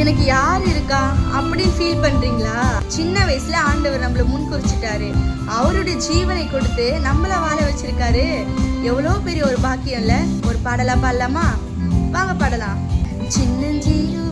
எனக்கு யார் இருக்கா அப்படின்னு ஃபீல் பண்றீங்களா? சின்ன வயசுல ஆண்டவர் நம்மள முன் குறிச்சிட்டாரு. அவருடைய ஜீவனை கொடுத்து நம்மள வாழ வச்சிருக்காரு. எவ்வளோ பெரிய ஒரு பாக்கியம் இல்ல? ஒரு பாடலா பாடலாமா? வாங்க பாடலாம். சின்னஞ்சிறு